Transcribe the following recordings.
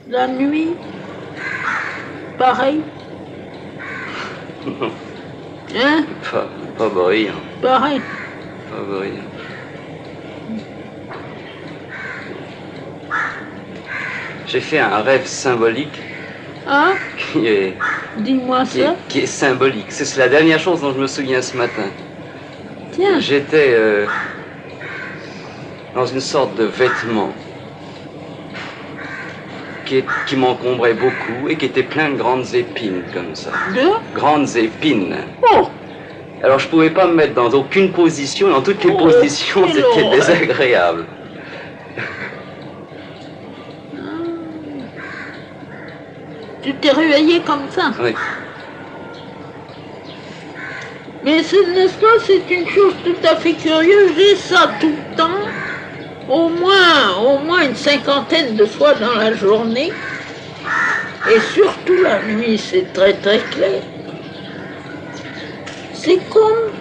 La nuit, pareil. Non, Hein? pas brillant. Pareil. Pas brillant. J'ai fait un rêve symbolique Hein? qui est, Dis-moi ça. qui est symbolique. C'est la dernière chose dont je me souviens ce matin. Tiens. J'étais dans une sorte de vêtement qui m'encombrait beaucoup et qui était plein de grandes épines comme ça. De? Grandes épines. Oh! Alors je pouvais pas me mettre dans aucune position, dans toutes les positions c'était désagréable. Tu t'es réveillé comme ça? Oui. Mais n'est-ce pas, c'est une chose tout à fait curieuse. J'ai ça tout le temps, au moins une 50aine de fois dans la journée. Et surtout la nuit, c'est très très clair. C'est comme...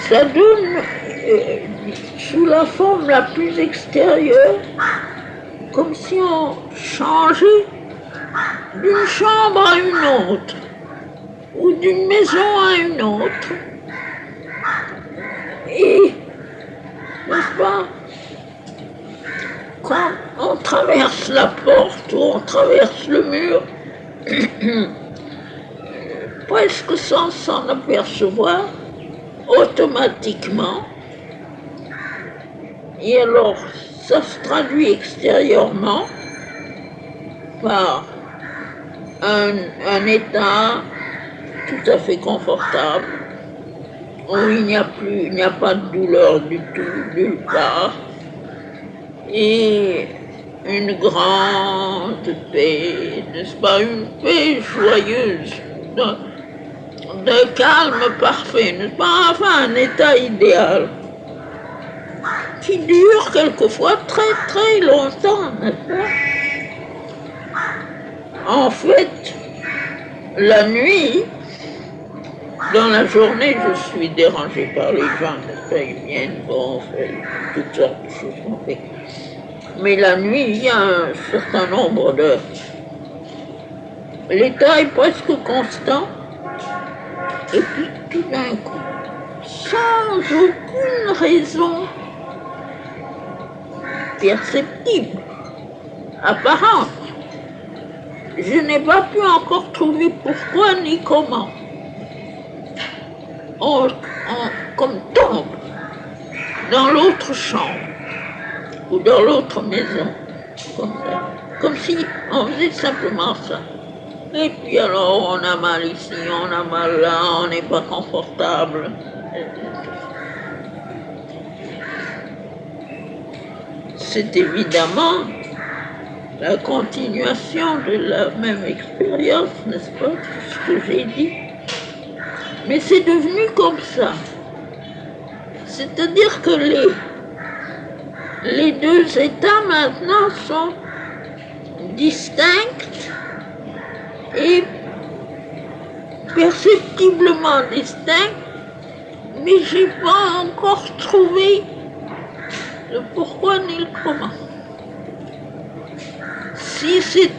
Ça donne, sous la forme la plus extérieure, comme si on changeait d'une chambre à une autre, ou d'une maison à une autre. Et, n'est-ce pas, quand on traverse la porte ou on traverse le mur, presque sans s'en apercevoir, automatiquement, et alors ça se traduit extérieurement par un état tout à fait confortable, où il n'y a pas de douleur du tout, nulle part, et une grande paix, n'est-ce pas, une paix joyeuse, d'un calme parfait, n'est-ce pas, enfin un état idéal, qui dure quelquefois très très longtemps, n'est-ce pas? En fait, la nuit, dans la journée, je suis dérangé par les gens, n'est-ce pas? Ils viennent, bon, on fait toutes sortes de choses qu'on fait. Mais la nuit, il y a un certain nombre d'heures. L'état est presque constant, et puis tout d'un coup, sans aucune raison perceptible, apparente, je n'ai pas pu encore trouver pourquoi ni comment. On comme tombe dans l'autre chambre ou dans l'autre maison, comme ça, comme si on faisait simplement ça. Et puis alors on a mal ici, on a mal là, on n'est pas confortable. C'est évidemment la continuation de la même expérience, n'est-ce pas, ce que j'ai dit. Mais c'est devenu comme ça. C'est-à-dire que les deux états maintenant sont distincts et perceptiblement distincts, mais je n'ai pas encore trouvé le pourquoi ni le comment. Si c'est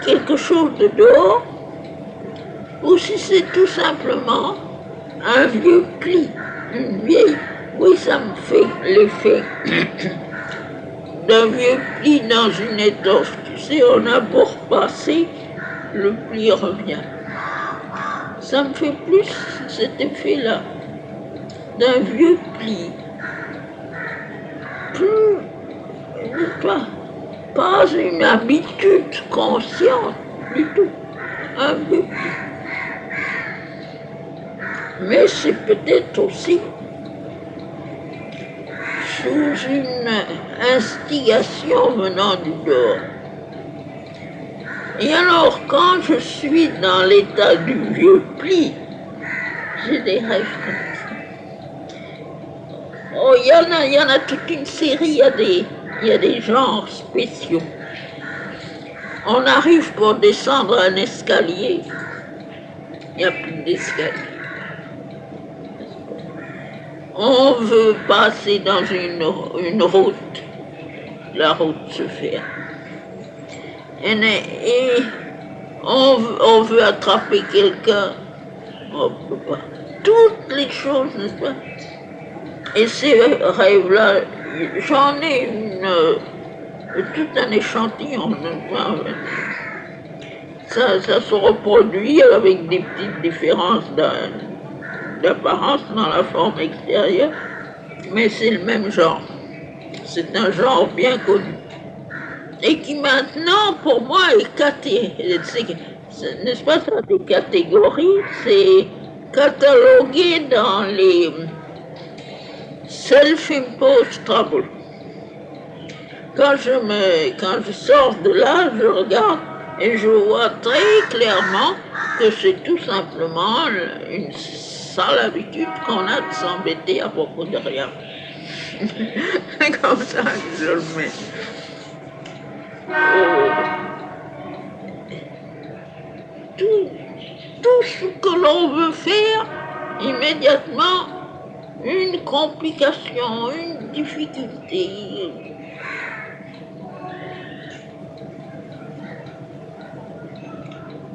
quelque chose de dehors, ou si c'est tout simplement un vieux pli, une vieille... Oui, ça me fait l'effet d'un vieux pli dans une étoffe. Tu sais, on a beau repasser, le pli revient. Ça me fait plus cet effet-là, d'un vieux pli. Plus, pas une habitude consciente du tout, un vieux pli. Mais c'est peut-être aussi sous une instigation venant du dehors. Et alors, quand je suis dans l'état du vieux pli, j'ai des rêves comme ça. Oh, il y en a toute une série, il y a des genres spéciaux. On arrive pour descendre un escalier, il n'y a plus d'escalier. on veut passer dans une route, la route se fait. Et on veut attraper quelqu'un, on ne peut pas. Toutes les choses, n'est-ce pas? Et ces rêves-là, j'en ai tout un échantillon, n'est-ce pas? Ça se reproduit avec des petites différences d'apparence dans la forme extérieure, mais c'est le même genre. C'est un genre bien connu. Et qui maintenant, pour moi, n'est-ce pas ça, des catégories, c'est catalogué dans les self-imposed trouble. Quand je sors de là, je regarde et je vois très clairement que c'est tout simplement une sale habitude qu'on a de s'embêter à propos de rien. C'est comme ça que je le mets. Tout ce que l'on veut faire, immédiatement, une complication, une difficulté.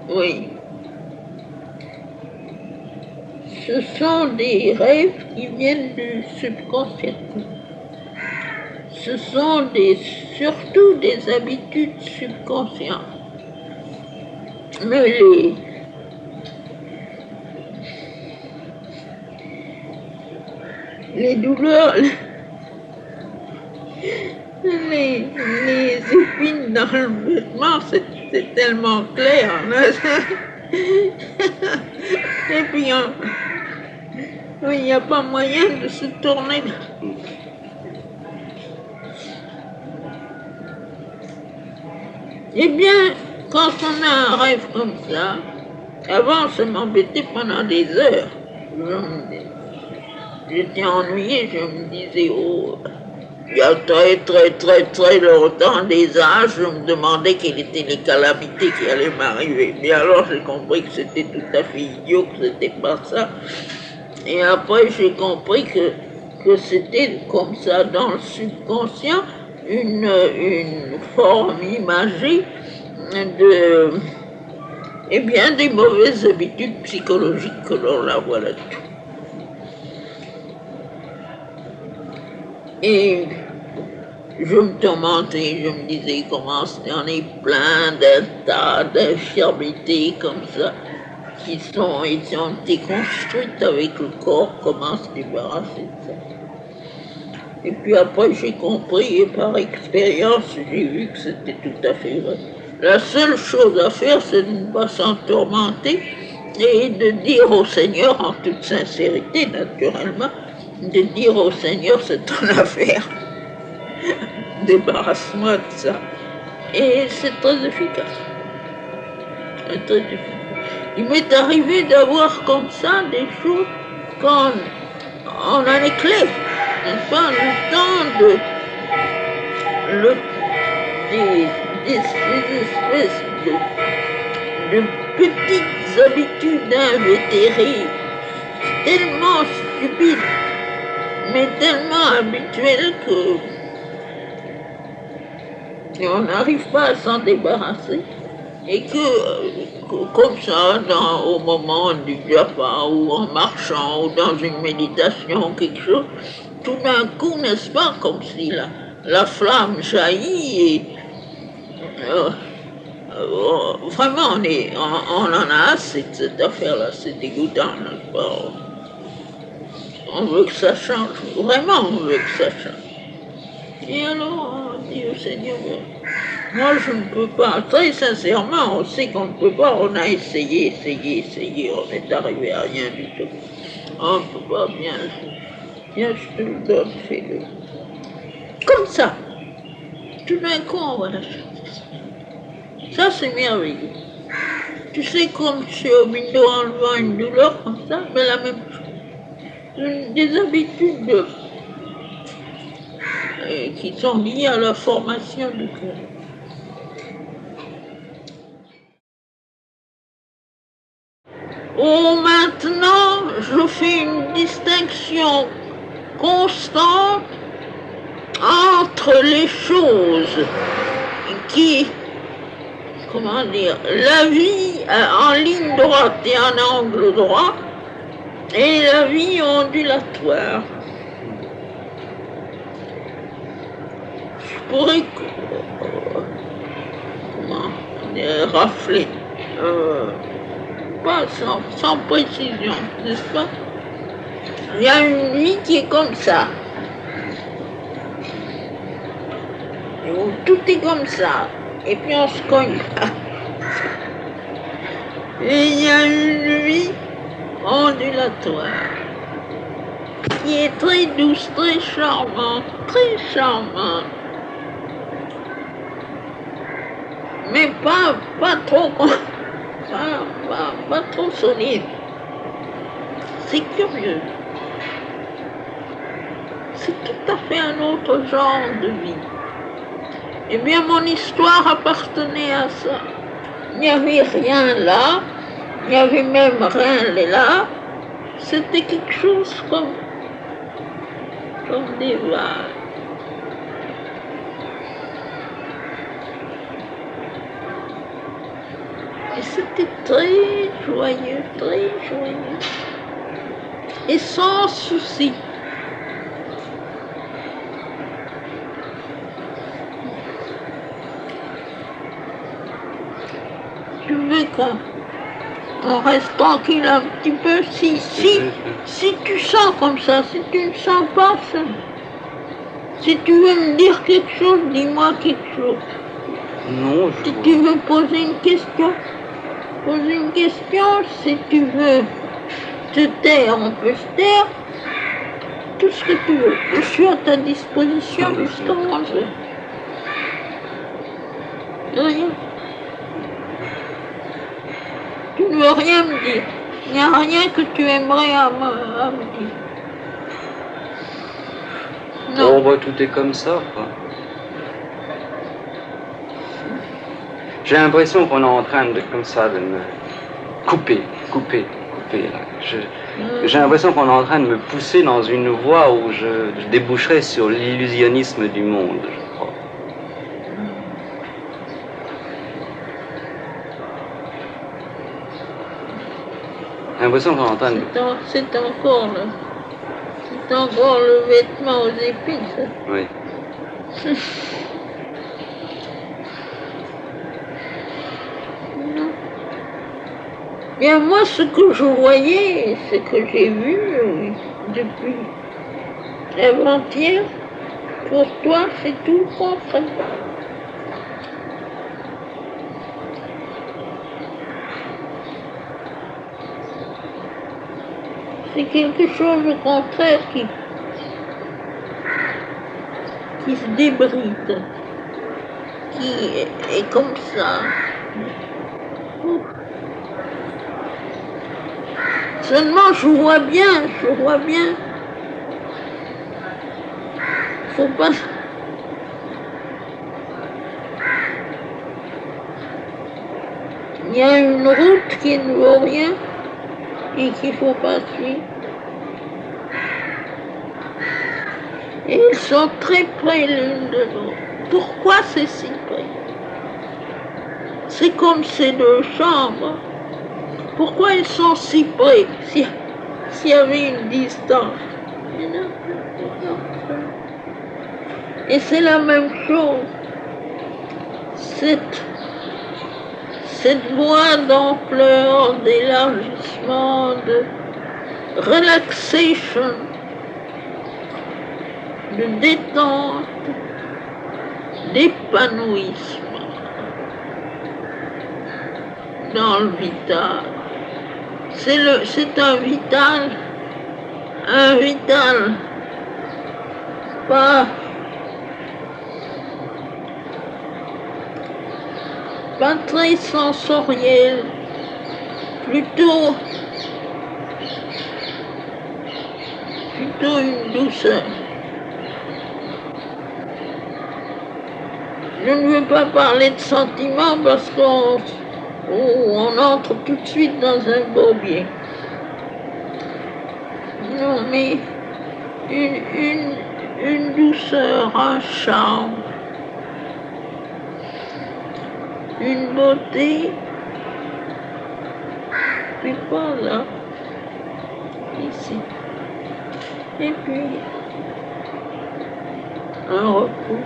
Oui. Ce sont des rêves qui viennent du subconscient. Ce sont surtout des habitudes subconscientes. Mais les douleurs, les épines dans le vêtement, c'est tellement clair. Et puis, il n'y a pas moyen de se tourner. Eh bien, quand on a un rêve comme ça, avant, ça m'embêtait pendant des heures. J'étais ennuyée, je me disais, oh, il y a très longtemps, des âges, je me demandais quelles étaient les calamités qui allaient m'arriver. Mais alors j'ai compris que c'était tout à fait idiot, que c'était pas ça. Et après j'ai compris que c'était comme ça dans le subconscient, une forme imagée des mauvaises habitudes psychologiques que l'on la voit là-dessus. Et je me tourmentais, je me disais comment on est plein d'un tas d'infirmités comme ça qui ont été construites avec le corps, comment se débarrasser de ça. Et puis après j'ai compris et par expérience j'ai vu que c'était tout à fait vrai. La seule chose à faire c'est de ne pas s'en tourmenter et de dire au Seigneur en toute sincérité naturellement, de dire au Seigneur c'est ton affaire. Débarrasse-moi de ça. Et c'est très efficace. C'est très efficace. Il m'est arrivé d'avoir comme ça des choses quand on a les clés, n'est-ce pas, le temps des espèces de petites habitudes invétérées, tellement stupides, mais tellement habituelles que on n'arrive pas à s'en débarrasser. Et que comme ça, au moment du japa ou en marchant ou dans une méditation, quelque chose, tout d'un coup, n'est-ce pas, comme si la flamme jaillit et vraiment on en a assez de cette affaire-là, c'est dégoûtant, n'est-ce pas? On veut que ça change, vraiment on veut que ça change. Et alors, on dit au Seigneur, moi je ne peux pas, très sincèrement, on sait qu'on ne peut pas, on a essayé, on n'est arrivé à rien du tout. On ne peut pas, bien, je te le donne, fais-le. Comme ça, tout d'un coup on voit la chose. Ça c'est merveilleux. Tu sais comme je suis au window enlevant une douleur comme ça, mais la même chose. Des habitudes qui sont liées à la formation du cœur. Oh, maintenant, je fais une distinction constante entre les choses qui, comment dire, la vie en ligne droite et en angle droit et la vie ondulatoire. Je pourrais comment dire, rafler, pas sans précision, n'est-ce pas? Il y a une vie qui est comme ça, où tout est comme ça, et puis on se cogne. Et il y a une vie ondulatoire, qui est très douce, très charmante, mais pas trop, pas trop solide. C'est curieux. C'est tout à fait un autre genre de vie. Eh bien, mon histoire appartenait à ça. Il n'y avait rien là, il n'y avait même rien là. C'était quelque chose comme des vagues. Et c'était très joyeux, et sans souci. Tu veux qu'on reste tranquille un petit peu, si tu sens comme ça, si tu ne sens pas ça, si tu veux me dire quelque chose, dis-moi quelque chose. Non, si tu veux poser une question, si tu veux te taire, on peut se taire, tout ce que tu veux. Je suis à ta disposition jusqu'à manger. Rien. Tu ne veux rien me dire. Il n'y a rien que tu aimerais à me dire. Non. Oh, tout est comme ça, quoi. J'ai l'impression qu'on est en train de, comme ça, de me couper, là. J'ai l'impression qu'on est en train de me pousser dans une voie où je déboucherai sur l'illusionnisme du monde, je crois. J'ai l'impression qu'on est en train de... C'est encore le vêtement aux épines, ça. Oui. Bien, moi, ce que je voyais, ce que j'ai vu depuis avant-hier, pour toi, c'est tout le contraire. C'est quelque chose au contraire qui se débride, qui est comme ça. Seulement, je vois bien. Faut pas... Il y a une route qui ne vaut rien et qu'il ne faut pas suivre. Et ils sont très près l'une de l'autre. Pourquoi c'est si près? C'est comme ces deux chambres. Pourquoi ils sont si près s'il y avait une distance? Et c'est la même chose. Cette voie d'ampleur, d'élargissement, de relaxation, de détente, d'épanouissement dans le vital. C'est un vital pas très sensoriel, plutôt une douceur. Je ne veux pas parler de sentiments parce qu'on entre tout de suite dans un bourbier. Non, mais une douceur, un charme, une beauté, puis par là, ici, et puis un repos,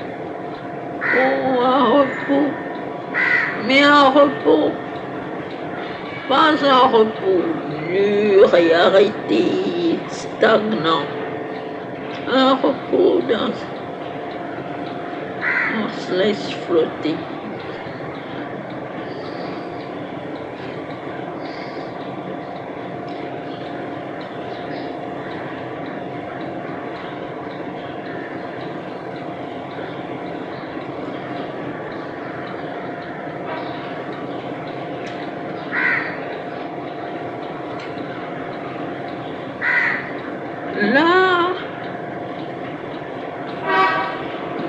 oh un repos, mais un repos, pas un repos dur et arrêté, stagnant, un repos dans on se laisse flotter. L'art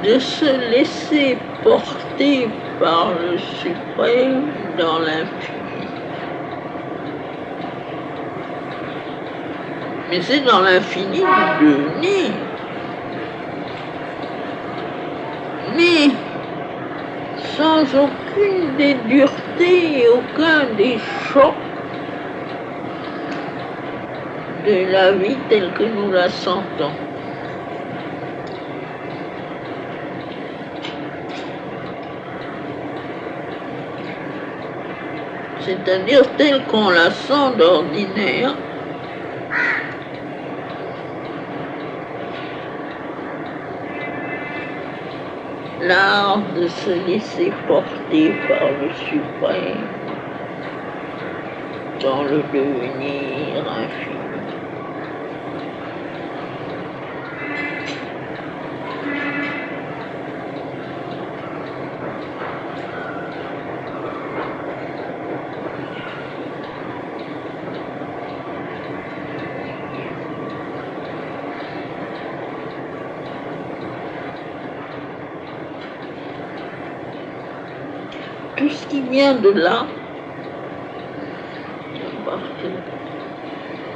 de se laisser porter par le suprême dans l'infini. Mais c'est dans l'infini du devenir. Mais sans aucune des duretés et aucun des chocs de la vie telle que nous la sentons. C'est-à-dire telle qu'on la sent d'ordinaire, l'art de se laisser porter par le suprême dans le devenir infini. Tout ce qui vient de là, parce que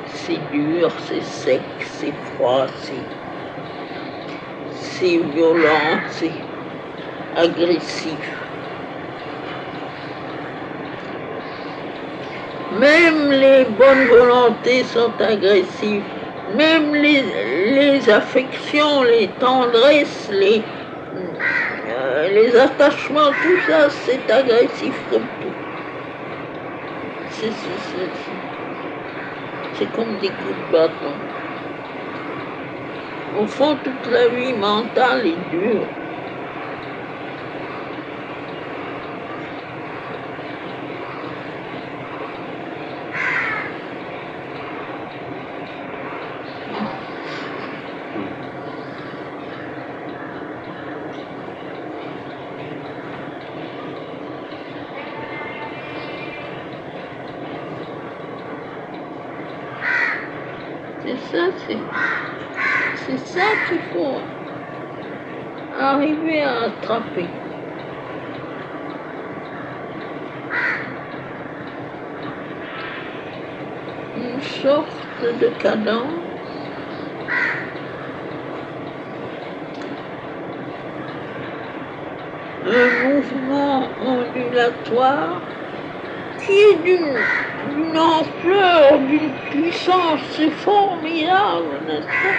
c'est dur, c'est sec, c'est froid, c'est violent, c'est agressif. Même les bonnes volontés sont agressives, même les affections, les tendresses, les attachements, tout ça, c'est agressif comme tout. C'est comme des coups de bâton. Au fond, toute la vie mentale est dure. C'est ça qu'il faut arriver à attraper. Une sorte de cadence, un mouvement ondulatoire qui est d'une ampleur, d'une puissance formidable, n'est-ce pas?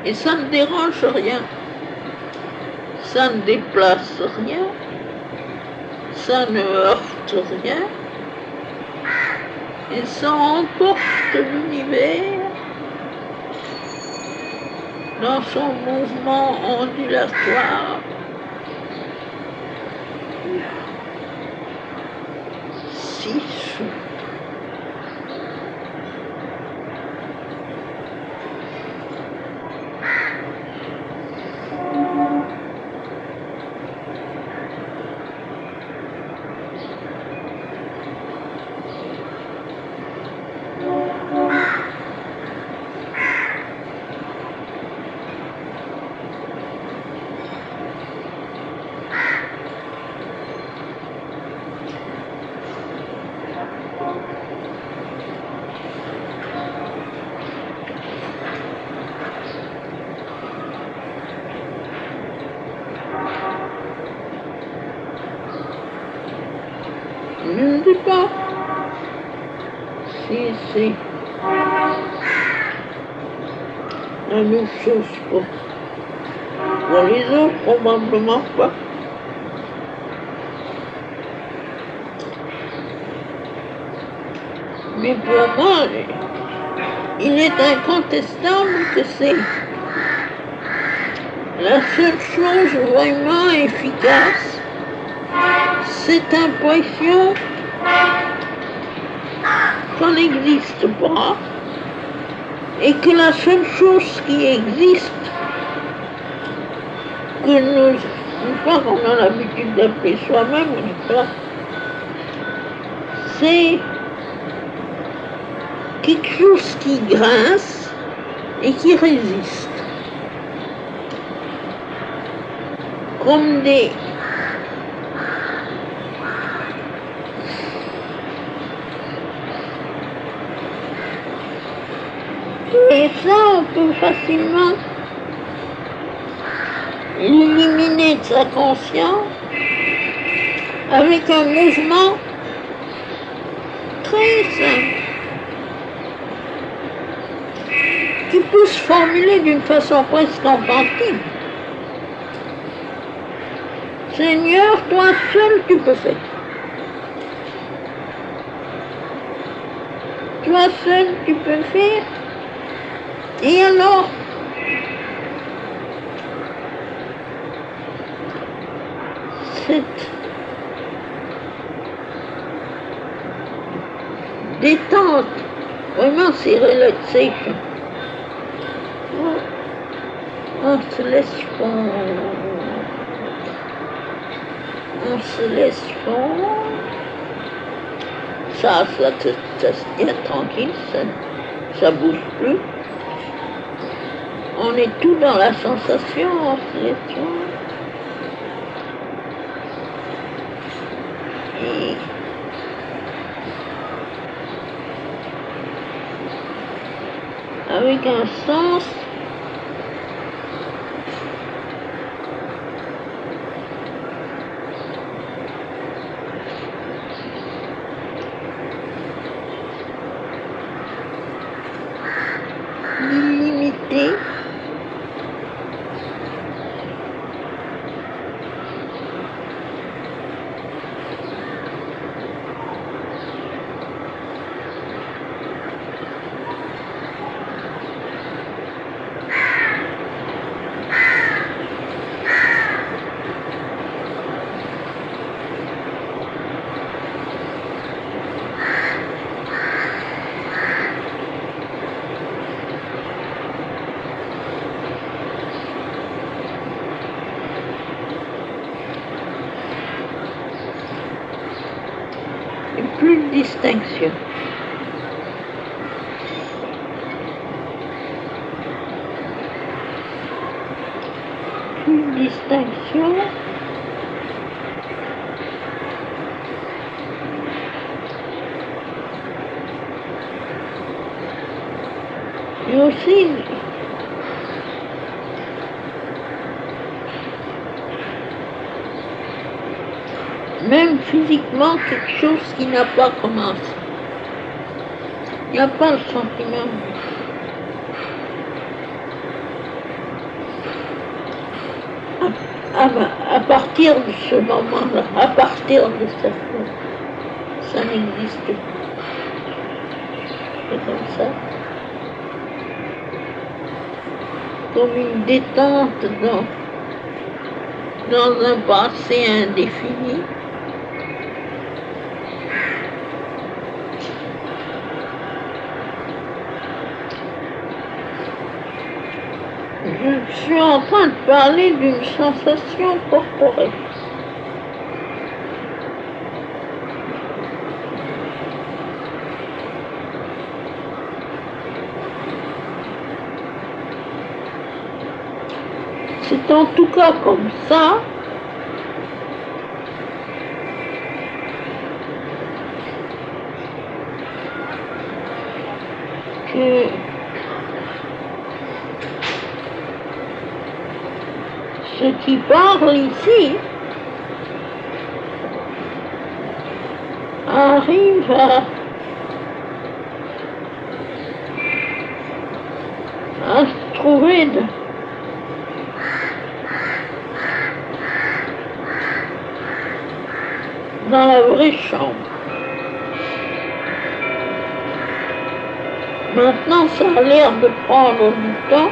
Et ça ne dérange rien, ça ne déplace rien, ça ne heurte rien, et ça emporte l'univers dans son mouvement ondulatoire. Si souple. c'est la même chose pour les autres, probablement pas. Mais pour moi, il est incontestable que c'est la seule chose vraiment efficace, cette impression qu'on n'existe pas et que la seule chose qui existe, que nous, une fois qu'on a l'habitude d'appeler soi-même, c'est quelque chose qui grince et qui résiste. Comme des... Et ça, on peut facilement l'éliminer de sa conscience avec un mouvement très simple qui peut se formuler d'une façon presque enfantine. Seigneur, toi seul tu peux faire. Toi seul tu peux faire. Et alors, cette détente, vraiment c'est relaxation. On se laisse fondre. On se laisse fondre. Ça se tient tranquille, ça bouge plus. On est tout dans la sensation, on se laisse fondre. Et avec un sens illimité, et plus de distinction. Plus de distinction. Et aussi, même physiquement, quelque chose qui n'a pas commencé. Il n'y a pas le sentiment. À partir de ce moment-là, à partir de cette fois, ça n'existe plus. C'est comme ça. Comme une détente dans un passé indéfini. Je suis en train de parler d'une sensation corporelle. C'est en tout cas comme ça que ce qui parle ici arrive retrouver dans la vraie chambre. Maintenant, ça a l'air de prendre du temps,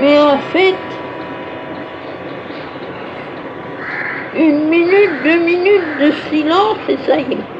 mais en fait, 1 minute, 2 minutes de silence et ça y est.